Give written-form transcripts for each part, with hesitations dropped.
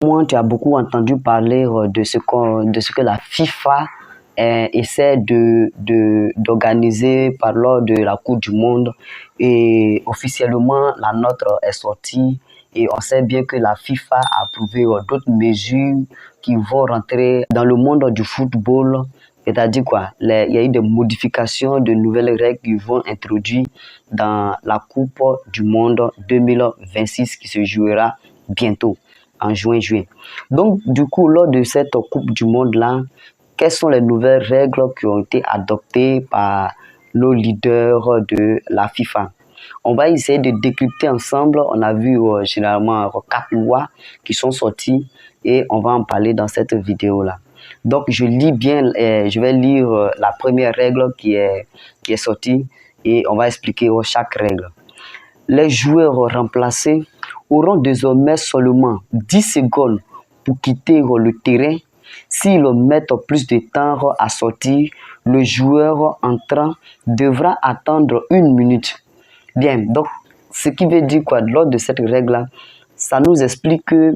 Moi, tu as beaucoup entendu parler de ce que la FIFA essaie d'organiser par lors de la Coupe du Monde. Et officiellement, la nôtre est sortie. Et on sait bien que la FIFA a approuvé d'autres mesures qui vont rentrer dans le monde du football. C'est-à-dire quoi? Il y a eu des modifications, de nouvelles règles qui vont introduire dans la Coupe du Monde 2026 qui se jouera bientôt en juin-juillet. Donc, du coup, lors de cette Coupe du Monde-là, quelles sont les nouvelles règles qui ont été adoptées par nos leaders de la FIFA? On va essayer de décrypter ensemble. On a vu généralement 4 lois qui sont sorties et on va en parler dans cette vidéo-là. Donc, je vais lire la première règle qui est sortie et on va expliquer chaque règle. Les joueurs remplacés auront désormais seulement 10 secondes pour quitter le terrain. S'ils mettent plus de temps à sortir, le joueur entrant devra attendre 1 minute. Bien, donc, ce qui veut dire quoi? Lors de cette règle-là, ça nous explique que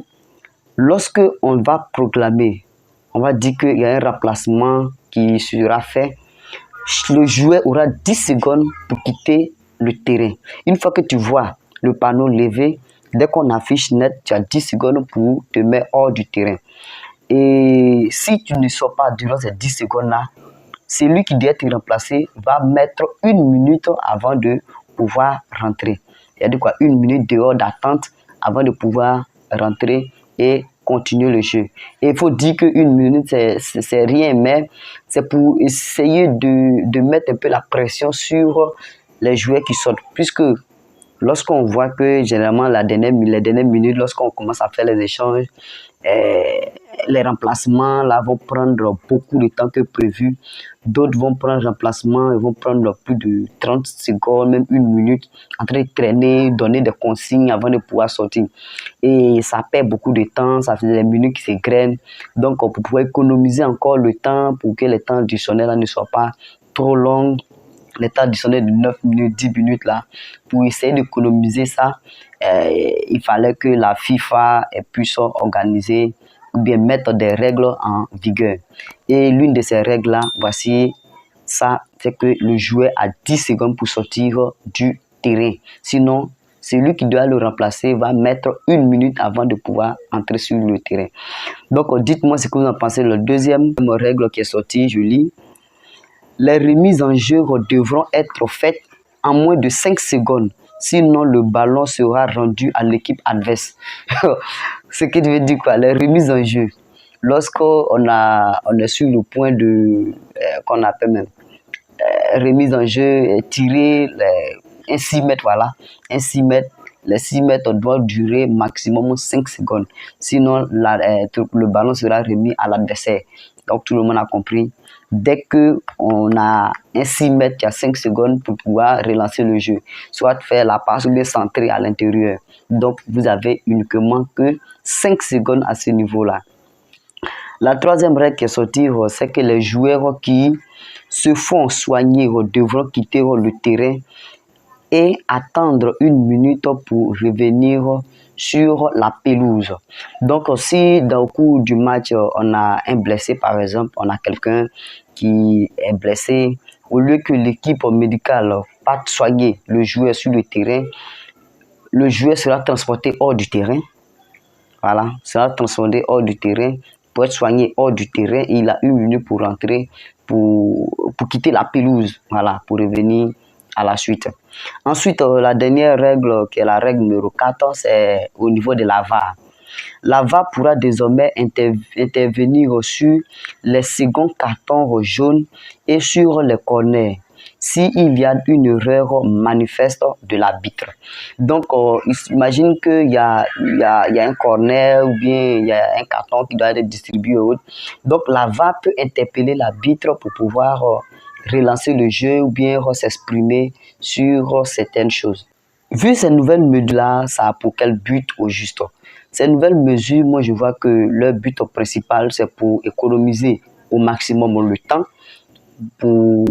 lorsque on va proclamer, on va dire qu'il y a un remplacement qui sera fait, le joueur aura 10 secondes pour quitter le terrain. Une fois que tu vois le panneau levé, dès qu'on affiche net, tu as 10 secondes pour te mettre hors du terrain. Et si tu ne sors pas durant ces 10 secondes-là, celui qui doit être remplacé va mettre 1 minute avant de pouvoir rentrer. Il y a de quoi 1 minute dehors d'attente avant de pouvoir rentrer et continuer le jeu. Et il faut dire que 1 minute, c'est rien, mais c'est pour essayer de mettre un peu la pression sur les joueurs qui sortent. Puisque lorsqu'on voit que généralement les dernières minutes, lorsqu'on commence à faire les échanges, les remplacements là vont prendre beaucoup de temps que prévu. D'autres vont prendre remplacement, ils vont prendre plus de 30 secondes, même 1 minute, en train de traîner, donner des consignes avant de pouvoir sortir. Et ça perd beaucoup de temps, ça fait des minutes qui s'égrènent. Donc, pour pouvoir économiser encore le temps, pour que les temps additionnels ne soient pas trop longs, les temps additionnels de 9 minutes, 10 minutes là, pour essayer d'économiser ça, il fallait que la FIFA puisse organiser ou bien mettre des règles en vigueur. Et l'une de ces règles-là, voici, ça fait que le joueur a 10 secondes pour sortir du terrain. Sinon, celui qui doit le remplacer va mettre 1 minute avant de pouvoir entrer sur le terrain. Donc, dites-moi ce que vous en pensez. La deuxième règle qui est sortie, je lis. Les remises en jeu devront être faites en moins de 5 secondes. Sinon, le ballon sera rendu à l'équipe adverse. Ce qui veut dire quoi? Les remises en jeu. Lorsqu'on est sur le point de, qu'on appelle même, remise en jeu, tirer un 6 mètres, voilà. Un 6 mètres. Les 6 mètres doivent durer maximum 5 secondes. Sinon, le ballon sera remis à l'adversaire. Donc, tout le monde a compris. Dès qu'on a un 6 mètres, il y a 5 secondes pour pouvoir relancer le jeu. Soit faire la passe ou bien centrer à l'intérieur. Donc, vous avez uniquement que 5 secondes à ce niveau-là. La troisième règle qui est sortie, c'est que les joueurs qui se font soigner devront quitter le terrain et attendre 1 minute pour revenir sur la pelouse. Donc, si dans le cours du match, on a un blessé, par exemple, on a quelqu'un qui est blessé, au lieu que l'équipe médicale parte soigner le joueur sur le terrain, le joueur sera transporté hors du terrain. Voilà, sera transporté hors du terrain pour être soigné hors du terrain. Et il a 1 minute pour rentrer, pour quitter la pelouse, voilà, pour revenir à la suite. Ensuite, la dernière règle, qui est la règle numéro 14, c'est au niveau de la VAR. La VAR pourra désormais intervenir sur les seconds cartons jaunes et sur les corners s'il y a une erreur manifeste de l'arbitre. Donc, imagine qu'il y a un corner ou bien il y a un carton qui doit être distribué. Donc, la VAR peut interpeller l'arbitre pour pouvoir relancer le jeu ou bien s'exprimer sur certaines choses. Vu ces nouvelles mesures-là, ça a pour quel but au juste? Ces nouvelles mesures, moi je vois que leur but principal, c'est pour économiser au maximum le temps, pour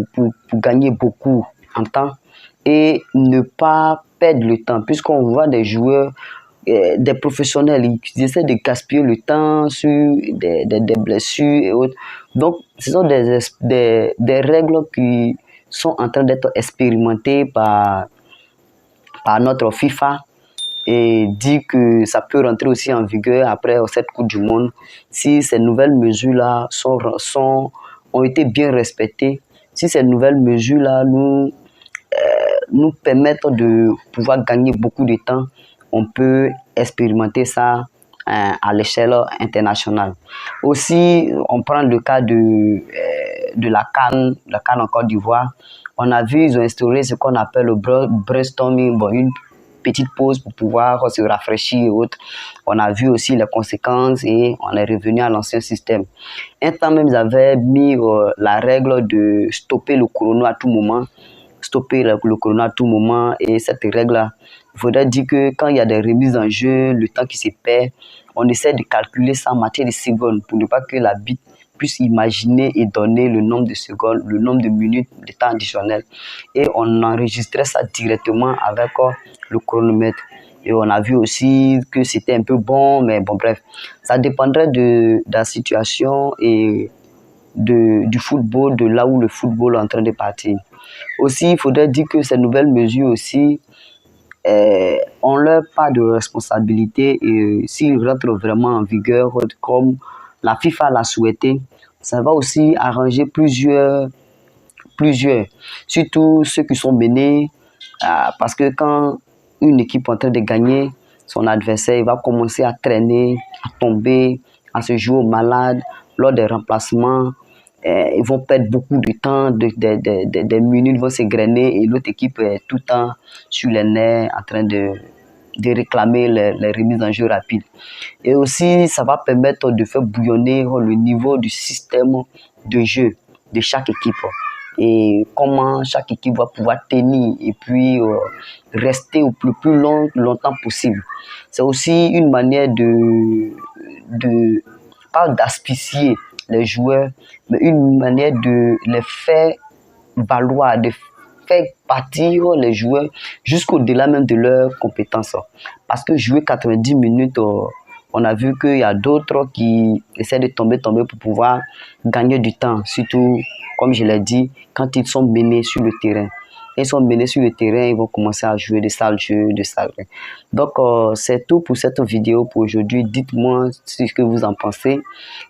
gagner beaucoup en temps et ne pas perdre le temps. Puisqu'on voit des joueurs, des professionnels, ils essaient de gaspiller le temps sur des blessures et autres. Donc, ce sont des règles qui sont en train d'être expérimentées par notre FIFA et dit que ça peut rentrer aussi en vigueur après cette Coupe du Monde si ces nouvelles mesures-là ont été bien respectées, si ces nouvelles mesures-là nous permettent de pouvoir gagner beaucoup de temps, on peut expérimenter ça à l'échelle internationale. Aussi, on prend le cas de la CAN en Côte d'Ivoire. On a vu, ils ont instauré ce qu'on appelle le brainstorming, bon, une petite pause pour pouvoir se rafraîchir et autres. On a vu aussi les conséquences et on est revenu à l'ancien système. Un temps même, ils avaient mis la règle de stopper le chrono à tout moment, et cette règle-là, il faudrait dire que quand il y a des remises en jeu, le temps qui se perd, on essaie de calculer ça en matière de secondes pour ne pas que l'arbitre puisse imaginer et donner le nombre de secondes, le nombre de minutes de temps additionnel. Et on enregistrait ça directement avec le chronomètre. Et on a vu aussi que c'était un peu bon, mais bon, bref, ça dépendrait de la situation et du football, de là où le football est en train de partir. Aussi, il faudrait dire que ces nouvelles mesures aussi ont leur part de responsabilité et s'ils rentrent vraiment en vigueur comme la FIFA l'a souhaité, ça va aussi arranger plusieurs, surtout ceux qui sont menés, parce que quand une équipe est en train de gagner, son adversaire il va commencer à traîner, à tomber, à se jouer au malade lors des remplacements. Ils vont perdre beaucoup de temps, des minutes vont s'égrener et l'autre équipe est tout le temps sur les nerfs en train de réclamer les remises en jeu rapides. Et aussi, ça va permettre de faire bouillonner le niveau du système de jeu de chaque équipe et comment chaque équipe va pouvoir tenir et puis rester le plus longtemps possible. C'est aussi une manière pas d'asphyxier les joueurs, mais une manière de les faire valoir, de faire partir les joueurs jusqu'au-delà même de leurs compétences. Parce que jouer 90 minutes, on a vu qu'il y a d'autres qui essaient de tomber pour pouvoir gagner du temps, surtout, comme je l'ai dit, quand ils sont menés sur le terrain. Ils sont menés sur le terrain, ils vont commencer à jouer de sales jeux, de sales. Donc, c'est tout pour cette vidéo pour aujourd'hui. Dites-moi ce que vous en pensez.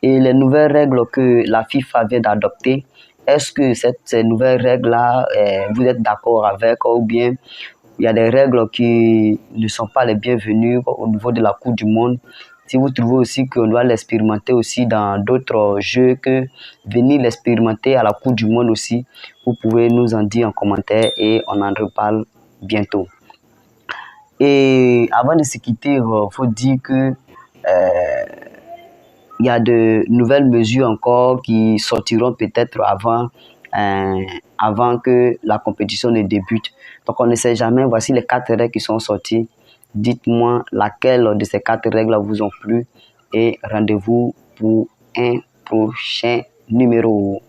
Et les nouvelles règles que la FIFA vient d'adopter, est-ce que ces nouvelles règles-là, vous êtes d'accord avec ou bien il y a des règles qui ne sont pas les bienvenues au niveau de la Coupe du Monde? Si vous trouvez aussi qu'on doit l'expérimenter aussi dans d'autres jeux, que venir l'expérimenter à la Coupe du Monde aussi, vous pouvez nous en dire en commentaire et on en reparle bientôt. Et avant de se quitter, il faut dire que il y a de nouvelles mesures encore qui sortiront peut-être avant que la compétition ne débute. Donc on ne sait jamais. Voici les 4 règles qui sont sorties. Dites-moi laquelle de ces 4 règles vous ont plu et rendez-vous pour un prochain numéro.